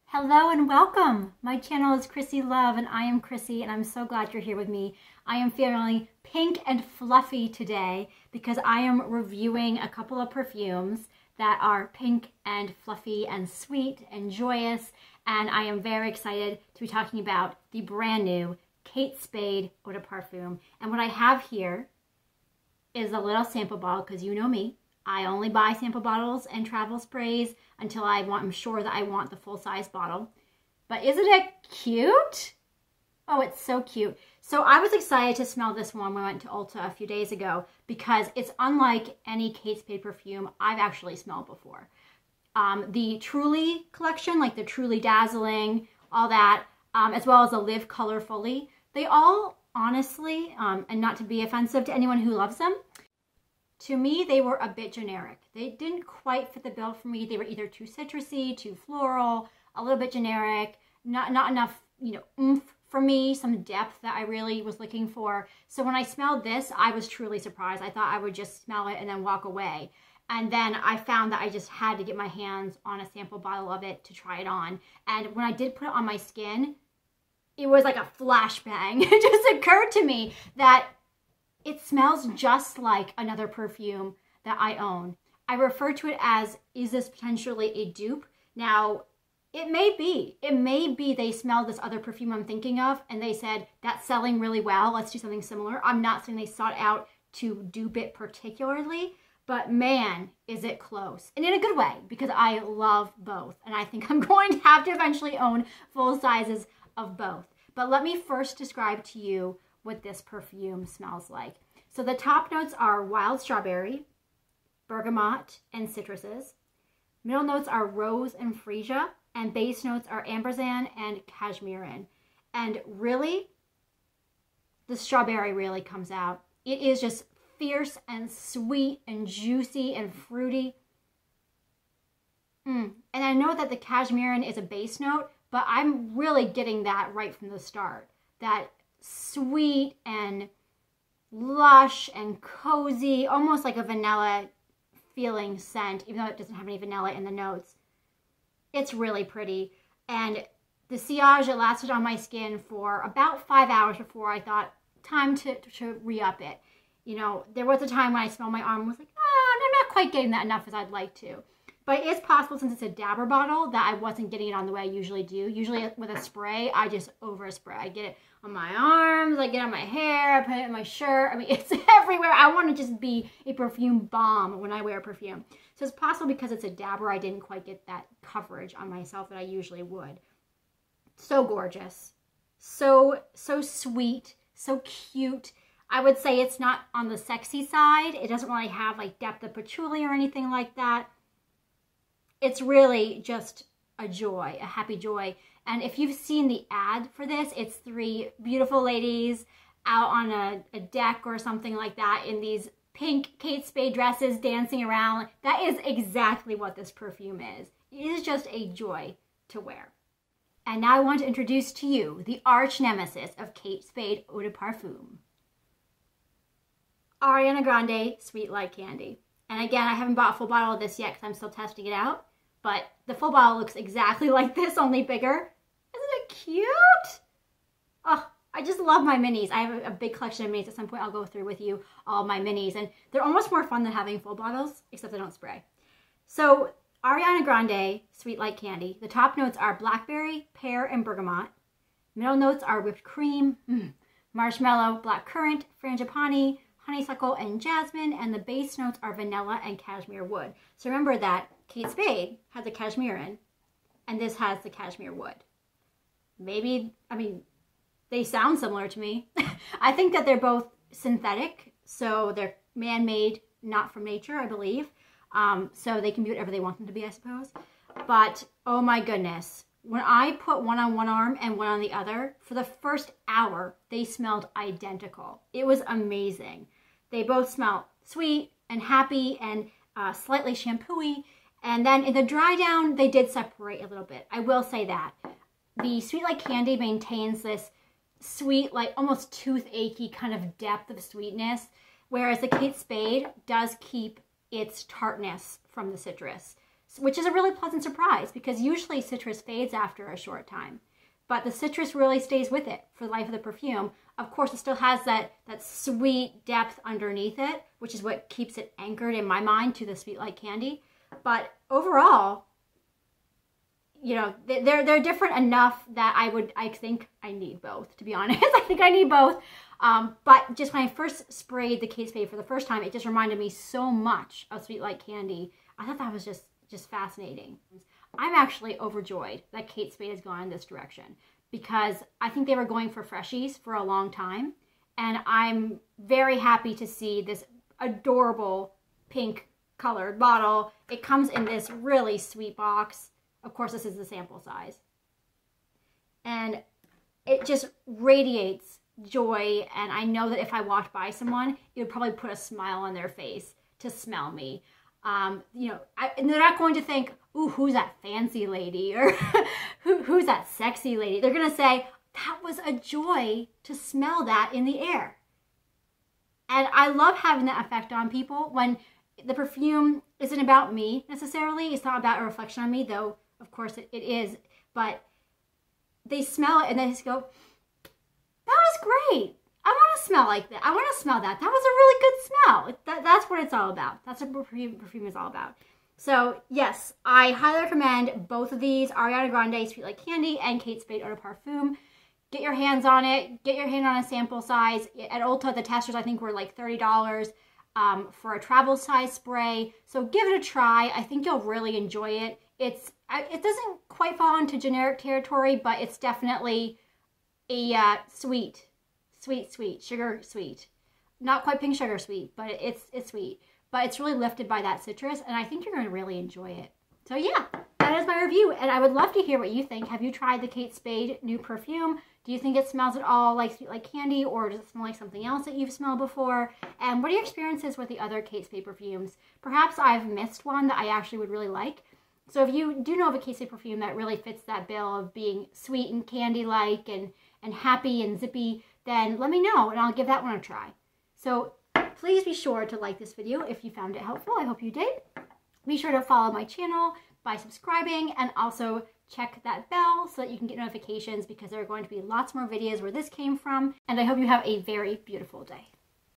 Hello and welcome. My channel is Chrissy Love and I am Chrissy and I'm so glad you're here with me. I am feeling pink and fluffy today because I am reviewing a couple of perfumes that are pink and fluffy and sweet and joyous, and I am very excited to be talking about the brand new Kate Spade Eau de Parfum. And what I have here is a little sample bottle because you know me. I only buy sample bottles and travel sprays until I'm sure that I want the full-size bottle. But isn't it cute? Oh, it's so cute. So I was excited to smell this one when I went to Ulta a few days ago because it's unlike any Kate Spade perfume I've actually smelled before. The Truly collection, like the Truly Dazzling, all that, as well as the Live Colorfully, they all honestly, and not to be offensive to anyone who loves them, to me, they were a bit generic. They didn't quite fit the bill for me. They were either too citrusy, too floral, a little bit generic, not enough, oomph for me, some depth that I really was looking for. So when I smelled this, I was truly surprised. I thought I would just smell it and then walk away. And then I found that I just had to get my hands on a sample bottle of it to try it on. And when I did put it on my skin, it was like a flashbang. It just occurred to me that it smells just like another perfume that I own. I refer to it as, is this potentially a dupe? Now, it may be. It may be they smelled this other perfume I'm thinking of and they said, that's selling really well, let's do something similar. I'm not saying they sought out to dupe it particularly, but man, is it close. And in a good way, because I love both. And I think I'm going to have to eventually own full sizes of both. But let me first describe to you what this perfume smells like. So the top notes are wild strawberry, bergamot, and citruses. Middle notes are rose and freesia, and base notes are amberzan and cashmerean. And really, the strawberry really comes out. It is just fierce and sweet and juicy and fruity. And I know that the cashmerean is a base note, but I'm really getting that right from the start. That sweet and lush and cozy, almost like a vanilla feeling scent, even though it doesn't have any vanilla in the notes. It's really pretty. And the sillage, it lasted on my skin for about 5 hours before I thought, time to re-up it. There was a time when I smelled my arm and was like, I'm not quite getting that enough as I'd like to. But it is possible, since it's a dabber bottle, that I wasn't getting it on the way I usually do. Usually with a spray, I just over-spray. I get it on my arms, I get it on my hair, I put it in my shirt. I mean, it's everywhere. I want to just be a perfume bomb when I wear perfume. So it's possible because it's a dabber, I didn't quite get that coverage on myself that I usually would. So gorgeous. So sweet. So cute. I would say it's not on the sexy side. It doesn't really have like depth of patchouli or anything like that. It's really just a joy, a happy joy. And if you've seen the ad for this, it's three beautiful ladies out on a deck or something like that in these pink Kate Spade dresses dancing around. That is exactly what this perfume is. It is just a joy to wear. And now I want to introduce to you the arch nemesis of Kate Spade Eau de Parfum. Ariana Grande Sweet Like Candy. And again, I haven't bought a full bottle of this yet because I'm still testing it out. But the full bottle looks exactly like this, only bigger. Isn't it cute? Oh, I just love my minis. I have a big collection of minis. At some point, I'll go through with you all my minis. And they're almost more fun than having full bottles, except they don't spray. So, Ariana Grande, Sweet Like Candy. The top notes are blackberry, pear, and bergamot. Middle notes are whipped cream, marshmallow, blackcurrant, frangipani, honeysuckle, and jasmine. And the base notes are vanilla and cashmere wood. So remember that Kate Spade has the cashmere and this has the cashmere wood. Maybe, they sound similar to me. I think that they're both synthetic, so they're man-made, not from nature, I believe. So they can be whatever they want them to be, I suppose. But, oh my goodness. When I put one on one arm and one on the other, for the first hour, they smelled identical. It was amazing. They both smell sweet and happy and slightly shampoo-y. And then in the dry down, they did separate a little bit. I will say that. The Sweet Like Candy maintains this sweet, like almost toothache-y kind of depth of sweetness whereas the Kate Spade does keep its tartness from the citrus, which is a really pleasant surprise because usually citrus fades after a short time. But the citrus really stays with it for the life of the perfume. Of course, it still has that sweet depth underneath it, which is what keeps it anchored in my mind to the sweet like candy. But overall, you know, they're different enough that I think I need both, to be honest. I think I need both. But just when I first sprayed the Kate Spade for the first time, it just reminded me so much of sweet like candy. I thought that was just fascinating. I'm actually overjoyed that Kate Spade has gone in this direction because I think they were going for freshies for a long time. And I'm very happy to see this adorable pink colored bottle. It comes in this really sweet box. Of course, this is the sample size. And it just radiates joy. And I know that if I walked by someone, it would probably put a smile on their face to smell me. You know, and they're not going to think, ooh, who's that fancy lady? Or who's that sexy lady? They're going to say, that was a joy to smell that in the air. And I love having that effect on people when the perfume isn't about me necessarily. It's not about a reflection on me, though, of course, it is. But they smell it and they just go, that was great. I want to smell like that. I want to smell that. That was a really good smell. That's what it's all about. That's what perfume is all about. So yes, I highly recommend both of these, Ariana Grande Sweet Like Candy and Kate Spade Eau de Parfum. Get your hands on it. Get your hand on a sample size. At Ulta, the testers I think were like $30 for a travel size spray. So give it a try. I think you'll really enjoy it. It doesn't quite fall into generic territory, but it's definitely a sweet, sugar sweet. Not quite pink sugar sweet, but it's sweet. But it's really lifted by that citrus, and I think you're going to really enjoy it. So yeah, that is my review, and I would love to hear what you think. Have you tried the Kate Spade new perfume? Do you think it smells at all like sweet like candy, or does it smell like something else that you've smelled before? And what are your experiences with the other Kate Spade perfumes? Perhaps I've missed one that I actually would really like. So if you do know of a Kate Spade perfume that really fits that bill of being sweet and candy-like and happy and zippy, then let me know, and I'll give that one a try. So please be sure to like this video if you found it helpful. I hope you did. Be sure to follow my channel by subscribing and also check that bell so that you can get notifications because there are going to be lots more videos where this came from. And I hope you have a very beautiful day.